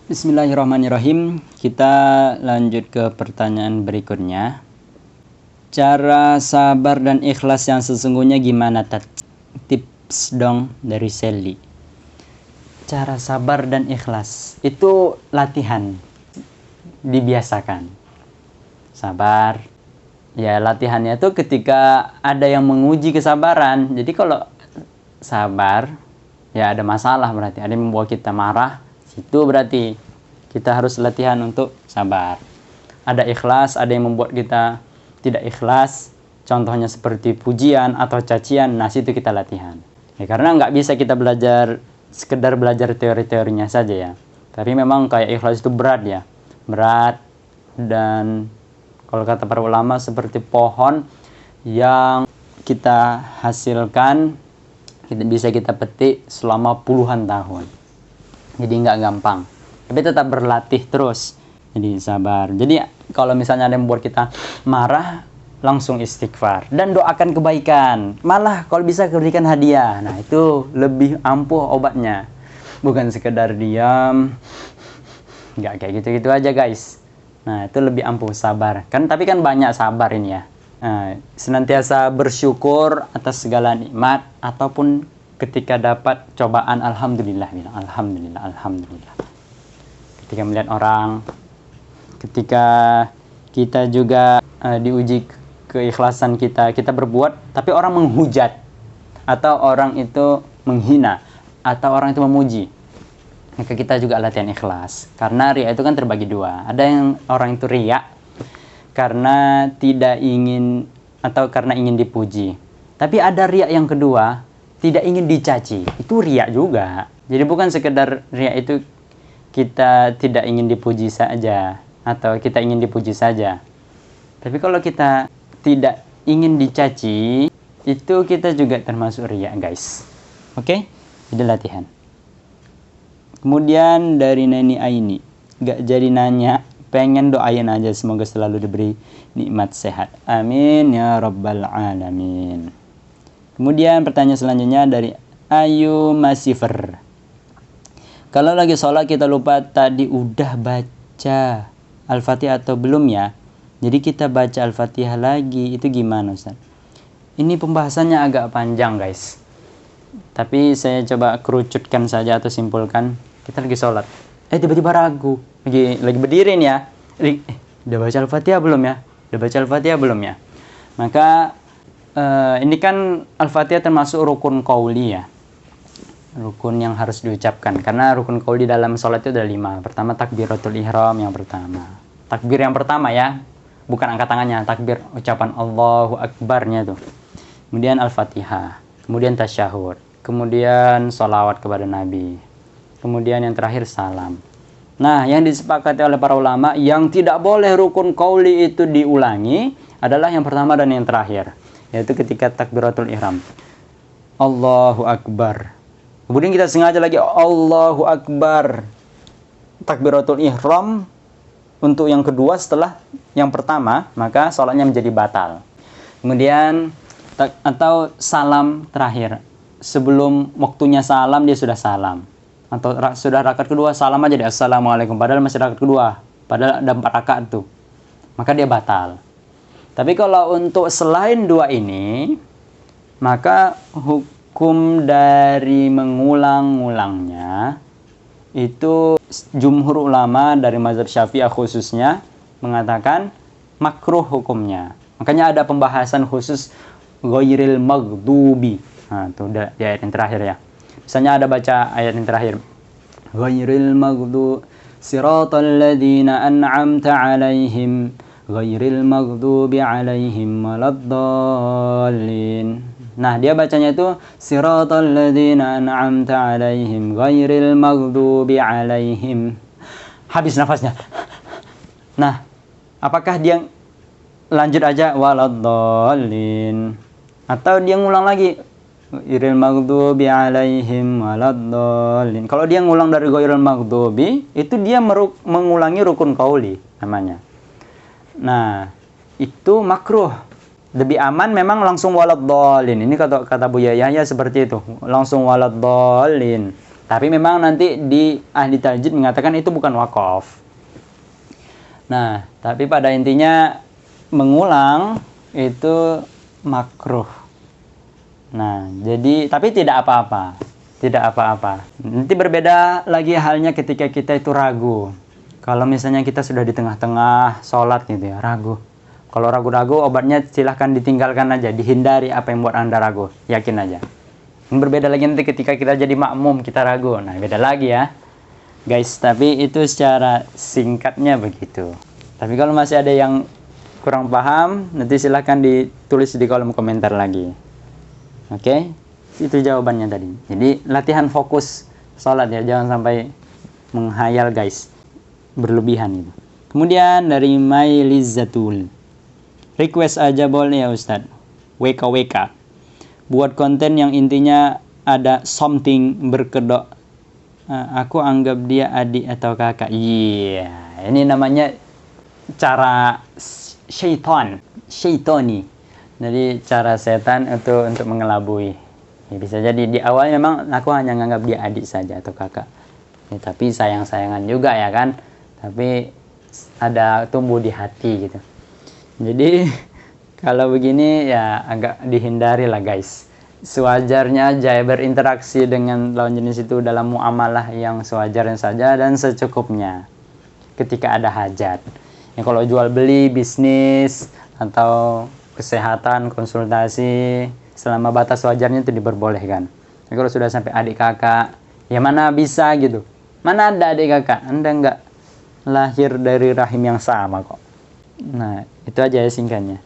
Bismillahirrahmanirrahim. Kita lanjut ke pertanyaan berikutnya. Cara sabar dan ikhlas yang sesungguhnya gimana, Tat? Tips dong dari Sally. Cara sabar dan ikhlas itu latihan, dibiasakan. Sabar, ya latihannya tuh ketika ada yang menguji kesabaran. Jadi kalau sabar, ya ada masalah berarti, ada yang membuat kita marah. Itu berarti kita harus latihan untuk sabar. Ada ikhlas, ada yang membuat kita tidak ikhlas. Contohnya seperti pujian atau cacian. Nah, situ kita latihan. Ya, karena nggak bisa kita belajar sekedar belajar teori-teorinya saja ya. Tapi memang kayak ikhlas itu berat ya. Berat, dan kalau kata para ulama seperti pohon yang kita hasilkan, bisa kita petik selama puluhan tahun. Jadi nggak gampang, tapi tetap berlatih terus. Jadi sabar. Jadi kalau misalnya ada yang membuat kita marah, langsung istighfar dan doakan kebaikan. Malah kalau bisa berikan hadiah. Nah, itu lebih ampuh obatnya. Bukan sekedar diam. Nggak kayak gitu-gitu aja, guys. Nah, itu lebih ampuh sabar. Tapi kan banyak sabar ini ya. Nah, senantiasa bersyukur atas segala nikmat ataupun ketika dapat cobaan, alhamdulillah, alhamdulillah, alhamdulillah. Ketika melihat orang, ketika kita juga diuji keikhlasan kita berbuat, tapi orang menghujat, atau orang itu menghina, atau orang itu memuji, maka kita juga latihan ikhlas. Karena riya itu kan terbagi dua. Ada yang orang itu riya karena tidak ingin atau karena ingin dipuji. Tapi ada riya yang kedua, tidak ingin dicaci, itu riya juga. Jadi bukan sekedar riya itu kita tidak ingin dipuji saja atau kita ingin dipuji saja. Tapi kalau kita tidak ingin dicaci, itu kita juga termasuk riya, guys. Oke? Jadi latihan. Kemudian dari Neni Aini, gak jadi nanya, pengen doain aja semoga selalu diberi nikmat sehat. Amin ya rabbal alamin. Kemudian pertanyaan selanjutnya dari Ayu Masifer. Kalau lagi sholat kita lupa tadi udah baca Al-Fatihah atau belum ya? Jadi kita baca Al-Fatihah lagi, itu gimana, Ustaz? Ini pembahasannya agak panjang, guys. Tapi saya coba kerucutkan saja atau simpulkan. Kita lagi sholat. Tiba-tiba ragu. Lagi berdiri nih ya. Udah baca Al-Fatihah belum ya? Udah baca Al-Fatihah belum ya? Maka ini kan Al-Fatihah termasuk rukun qauli ya. Rukun yang harus diucapkan. Karena rukun qauli dalam sholat itu ada 5. Pertama takbiratul ihram yang pertama. Takbir yang pertama ya. Bukan angkat tangannya. Takbir ucapan Allahu Akbarnya tuh. Kemudian Al-Fatihah. Kemudian tasyahud. Kemudian sholawat kepada Nabi. Kemudian yang terakhir salam. Nah, yang disepakati oleh para ulama, yang tidak boleh rukun qauli itu diulangi adalah yang pertama dan yang terakhir. Yaitu ketika takbiratul ihram, Allahu Akbar. Kemudian kita sengaja lagi Allahu Akbar, takbiratul ihram untuk yang kedua setelah yang pertama, maka sholatnya menjadi batal. Kemudian atau salam terakhir, sebelum waktunya salam dia sudah salam, atau sudah rakaat kedua salam aja deh, assalamualaikum, padahal masih rakaat kedua, padahal ada 4 rakaat tuh, maka dia batal. Tapi kalau untuk selain dua ini, maka hukum dari mengulang-ulangnya itu jumhur ulama dari mazhab Syafi'ah khususnya mengatakan makruh hukumnya. Makanya ada pembahasan khusus ghairil maghdubi. Nah, itu udah di ayat yang terakhir ya. Misalnya ada baca ayat yang terakhir. Ghairil maghdubi siratal ladzina an'amta 'alaihim ghairil maghdubi 'alaihim waladdallin. Nah, dia bacanya itu siratal ladzina an'amta 'alaihim ghairil maghdubi 'alaihim. Habis nafasnya. Nah, apakah dia lanjut aja waladdallin atau dia ngulang lagi ghairil maghdubi alaihim waladdallin. Kalau dia ngulang dari ghairil maghdubi, itu dia mengulangi rukun qauli namanya. Nah, itu makruh. Lebih aman memang langsung waladdallin. Ini kata Buya Yahya seperti itu, langsung waladdallin. Tapi memang nanti di ahli tajwid mengatakan itu bukan waqaf. Nah, tapi pada intinya mengulang itu makruh. Nah, jadi tapi tidak apa-apa. Tidak apa-apa. Nanti berbeda lagi halnya ketika kita itu ragu. Kalau misalnya kita sudah di tengah-tengah sholat gitu ya, ragu. Kalau ragu-ragu, obatnya silahkan ditinggalkan aja, dihindari apa yang buat Anda ragu. Yakin aja. Yang berbeda lagi nanti ketika kita jadi makmum, kita ragu. Nah, beda lagi ya. Guys, tapi itu secara singkatnya begitu. Tapi kalau masih ada yang kurang paham, nanti silahkan ditulis di kolom komentar lagi. Oke? Itu jawabannya tadi. Jadi, latihan fokus sholat ya. Jangan sampai menghayal guys. Berlebihan itu. Kemudian dari Mailizatul. Request aja boleh ya Ustadz. WKWK. Buat konten yang intinya ada something berkedok. Aku anggap dia adik atau kakak. Iya. Ini namanya cara syaitani. Jadi cara setan itu untuk mengelabui. Ya, bisa jadi di awal memang aku hanya menganggap dia adik saja atau kakak. Ya, tapi sayang-sayangan juga ya kan. Tapi ada tumbuh di hati gitu. Jadi kalau begini ya agak dihindari lah guys. Sewajarnya aja berinteraksi dengan lawan jenis itu dalam muamalah yang sewajarnya saja dan secukupnya. Ketika ada hajat. Ya, kalau jual beli, bisnis atau kesehatan, konsultasi, selama batas wajarnya itu diperbolehkan. Tapi kalau sudah sampai adik kakak, ya mana bisa gitu. Mana ada adik kakak? Anda nggak lahir dari rahim yang sama kok. Nah, itu aja ya singkatnya.